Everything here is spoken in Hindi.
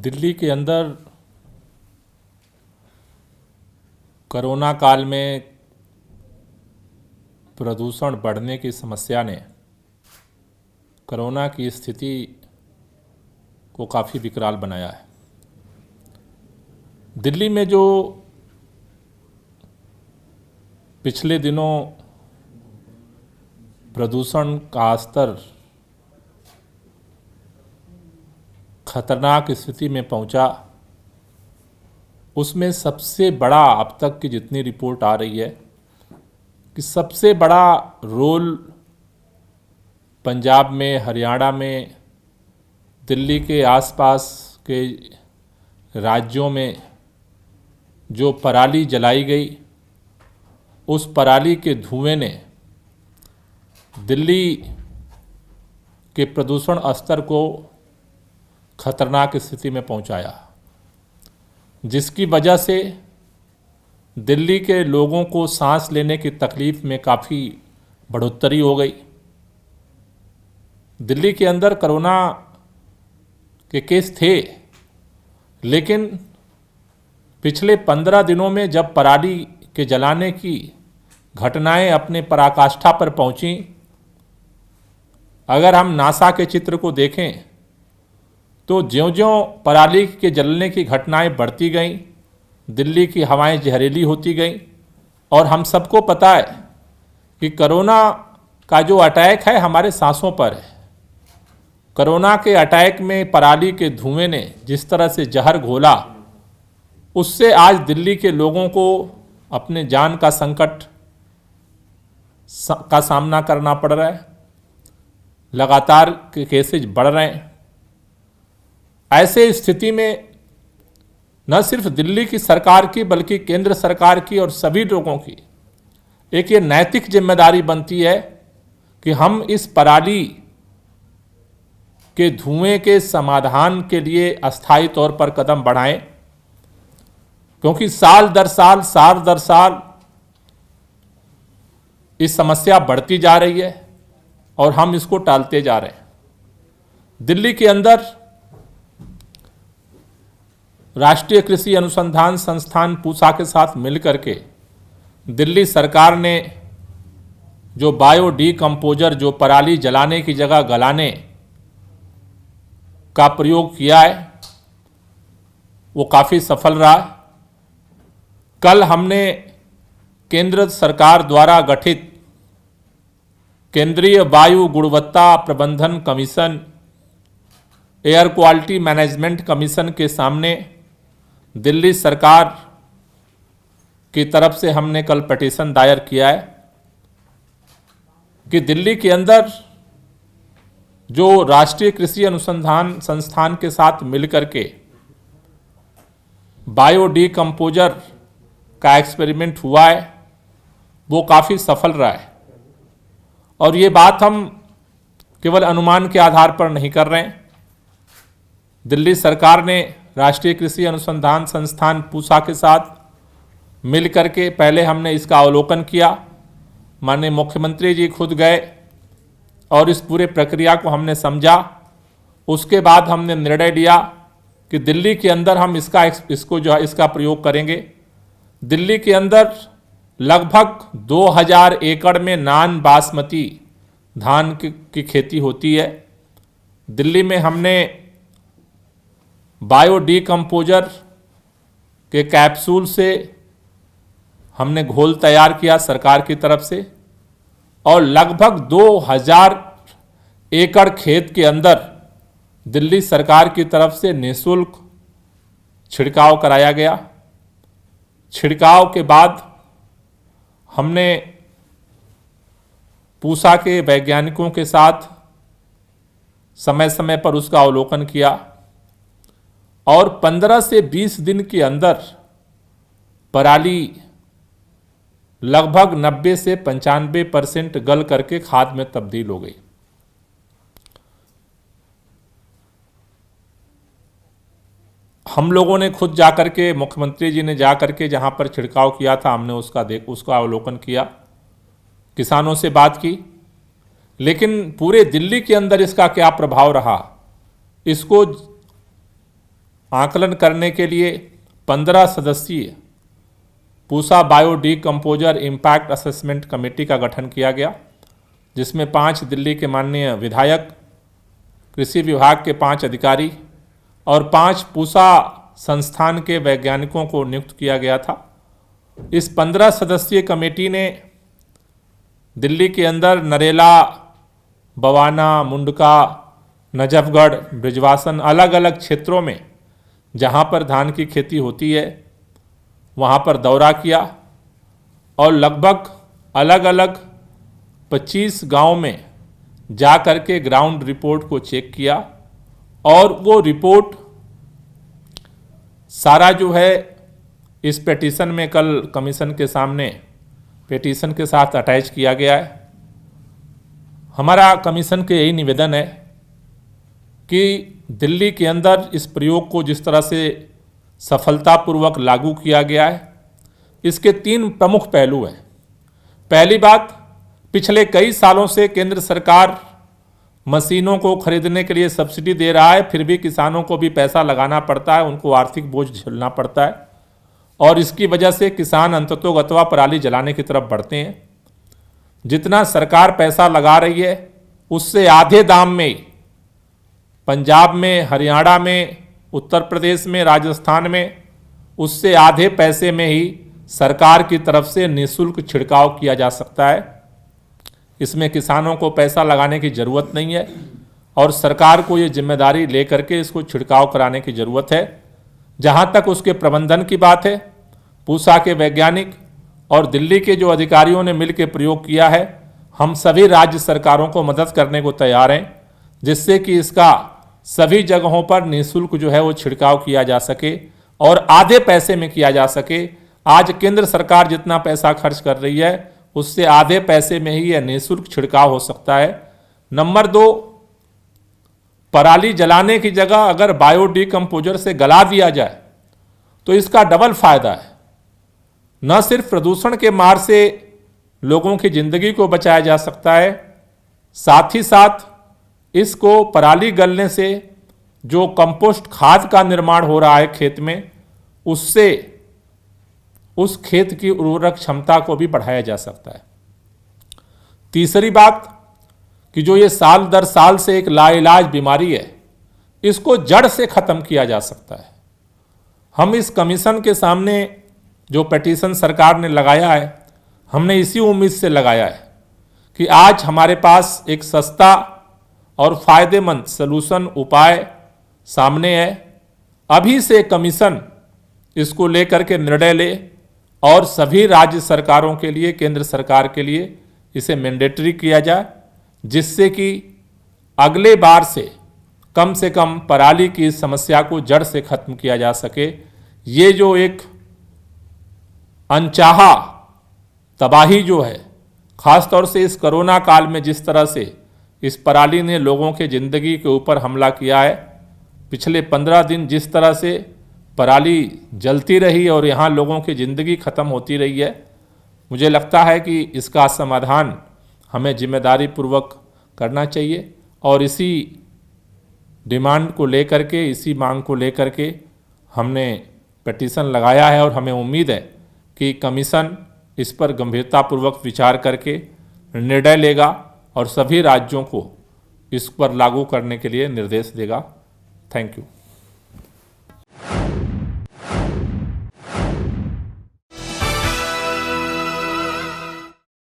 दिल्ली के अंदर कोरोना काल में प्रदूषण बढ़ने की समस्या ने कोरोना की स्थिति को काफ़ी विकराल बनाया है। दिल्ली में जो पिछले दिनों प्रदूषण का स्तर खतरनाक स्थिति में पहुंचा, उसमें सबसे बड़ा अब तक की जितनी रिपोर्ट आ रही है कि सबसे बड़ा रोल पंजाब में, हरियाणा में, दिल्ली के आसपास के राज्यों में जो पराली जलाई गई, उस पराली के धुएं ने दिल्ली के प्रदूषण स्तर को खतरनाक स्थिति में पहुंचाया, जिसकी वजह से दिल्ली के लोगों को सांस लेने की तकलीफ में काफ़ी बढ़ोतरी हो गई। दिल्ली के अंदर कोरोना के केस थे, लेकिन पिछले 15 दिनों में जब पराली के जलाने की घटनाएं अपने पराकाष्ठा पर पहुंची, अगर हम नासा के चित्र को देखें तो ज्यों-ज्यों पराली के जलने की घटनाएं बढ़ती गईं, दिल्ली की हवाएं जहरीली होती गईं। और हम सबको पता है कि कोरोना का जो अटैक है हमारे सांसों पर है। कोरोना के अटैक में पराली के धुएं ने जिस तरह से जहर घोला, उससे आज दिल्ली के लोगों को अपने जान का संकट का सामना करना पड़ रहा है। लगातार के केसेज बढ़ रहे हैं। ऐसे स्थिति में न सिर्फ दिल्ली की सरकार की बल्कि केंद्र सरकार की और सभी लोगों की एक ये नैतिक जिम्मेदारी बनती है कि हम इस पराली के धुएं के समाधान के लिए अस्थायी तौर पर कदम बढ़ाएं, क्योंकि साल दर साल इस समस्या बढ़ती जा रही है और हम इसको टालते जा रहे हैं। दिल्ली के अंदर राष्ट्रीय कृषि अनुसंधान संस्थान पूसा के साथ मिलकर के दिल्ली सरकार ने जो बायो डीकम्पोजर, जो पराली जलाने की जगह गलाने का प्रयोग किया है, वो काफ़ी सफल रहा। कल हमने केंद्र सरकार द्वारा गठित केंद्रीय वायु गुणवत्ता प्रबंधन commission, air quality management commission के सामने दिल्ली सरकार की तरफ से हमने कल पिटीशन दायर किया है कि दिल्ली के अंदर जो राष्ट्रीय कृषि अनुसंधान संस्थान के साथ मिलकर के बायो डीकम्पोजर का एक्सपेरिमेंट हुआ है, वो काफ़ी सफल रहा है। और ये बात हम केवल अनुमान के आधार पर नहीं कर रहे हैं। दिल्ली सरकार ने राष्ट्रीय कृषि अनुसंधान संस्थान पूसा के साथ मिलकर के पहले हमने इसका अवलोकन किया। माननीय मुख्यमंत्री जी खुद गए और इस पूरे प्रक्रिया को हमने समझा। उसके बाद हमने निर्णय लिया कि दिल्ली के अंदर हम इसका प्रयोग करेंगे। दिल्ली के अंदर लगभग 2000 एकड़ में नॉन बासमती धान की खेती होती है। दिल्ली में हमने बायो डीकम्पोजर के कैप्सूल से हमने घोल तैयार किया सरकार की तरफ से, और लगभग 2000 एकड़ खेत के अंदर दिल्ली सरकार की तरफ से निःशुल्क छिड़काव कराया गया। छिड़काव के बाद हमने पूसा के वैज्ञानिकों के साथ समय समय पर उसका अवलोकन किया, और 15 से 20 दिन के अंदर पराली लगभग 90 से 95% गल करके खाद में तब्दील हो गई। हम लोगों ने खुद जाकर के, मुख्यमंत्री जी ने जाकर के जहां पर छिड़काव किया था, हमने उसका अवलोकन किया, किसानों से बात की। लेकिन पूरे दिल्ली के अंदर इसका क्या प्रभाव रहा, इसको आकलन करने के लिए 15 सदस्यीय Pusa bio decomposer impact assessment committee का गठन किया गया, जिसमें 5 दिल्ली के माननीय विधायक, कृषि विभाग के 5 अधिकारी और 5 पूसा संस्थान के वैज्ञानिकों को नियुक्त किया गया था। इस 15 सदस्यीय कमेटी ने दिल्ली के अंदर नरेला, बवाना, मुंडका, नजफगढ़, ब्रिजवासन अलग अलग क्षेत्रों में जहां पर धान की खेती होती है वहां पर दौरा किया और लगभग अलग अलग 25 गांव में जा कर के ग्राउंड रिपोर्ट को चेक किया और वो रिपोर्ट सारा जो है इस पिटीशन में कल कमीशन के सामने पिटीशन के साथ अटैच किया गया है। हमारा कमीशन के यही निवेदन है कि दिल्ली के अंदर इस प्रयोग को जिस तरह से सफलतापूर्वक लागू किया गया है, इसके 3 प्रमुख पहलू हैं। पहली बात, पिछले कई सालों से केंद्र सरकार मशीनों को खरीदने के लिए सब्सिडी दे रहा है, फिर भी किसानों को भी पैसा लगाना पड़ता है, उनको आर्थिक बोझ झेलना पड़ता है और इसकी वजह से किसान अंततोगत्वा पराली जलाने की तरफ बढ़ते हैं। जितना सरकार पैसा लगा रही है उससे आधे दाम में पंजाब में, हरियाणा में, उत्तर प्रदेश में, राजस्थान में उससे आधे पैसे में ही सरकार की तरफ से निःशुल्क छिड़काव किया जा सकता है। इसमें किसानों को पैसा लगाने की ज़रूरत नहीं है और सरकार को ये जिम्मेदारी लेकर के इसको छिड़काव कराने की ज़रूरत है। जहाँ तक उसके प्रबंधन की बात है, पूसा के वैज्ञानिक और दिल्ली के जो अधिकारियों ने मिलकर प्रयोग किया है, हम सभी राज्य सरकारों को मदद करने को तैयार हैं, जिससे कि इसका सभी जगहों पर निःशुल्क जो है वो छिड़काव किया जा सके और आधे पैसे में किया जा सके। आज केंद्र सरकार जितना पैसा खर्च कर रही है उससे आधे पैसे में ही यह निःशुल्क छिड़काव हो सकता है। नंबर 2, पराली जलाने की जगह अगर बायो डीकम्पोजर से गला दिया जाए तो इसका डबल फायदा है। न सिर्फ प्रदूषण के मार से लोगों की जिंदगी को बचाया जा सकता है, साथ ही साथ इसको पराली गलने से जो कंपोस्ट खाद का निर्माण हो रहा है खेत में, उससे उस खेत की उर्वरक क्षमता को भी बढ़ाया जा सकता है। तीसरी बात कि जो ये साल दर साल से एक लाइलाज बीमारी है, इसको जड़ से खत्म किया जा सकता है। हम इस कमीशन के सामने जो पिटीशन सरकार ने लगाया है, हमने इसी उम्मीद से लगाया है कि आज हमारे पास एक सस्ता और फायदेमंद सलूशन उपाय सामने है। अभी से कमीशन इसको लेकर के निर्णय ले और सभी राज्य सरकारों के लिए, केंद्र सरकार के लिए इसे मैंडेटरी किया जाए, जिससे कि अगले बार से कम पराली की समस्या को जड़ से खत्म किया जा सके। ये जो एक अनचाहा तबाही जो है, खासतौर से इस कोरोना काल में जिस तरह से इस पराली ने लोगों के ज़िंदगी के ऊपर हमला किया है, पिछले 15 दिन जिस तरह से पराली जलती रही और यहाँ लोगों की ज़िंदगी ख़त्म होती रही है, मुझे लगता है कि इसका समाधान हमें जिम्मेदारी पूर्वक करना चाहिए और इसी डिमांड को लेकर के, इसी मांग को लेकर के हमने पिटीशन लगाया है और हमें उम्मीद है कि कमीशन इस पर गंभीरतापूर्वक विचार करके निर्णय लेगा और सभी राज्यों को इस पर लागू करने के लिए निर्देश देगा। Thank you.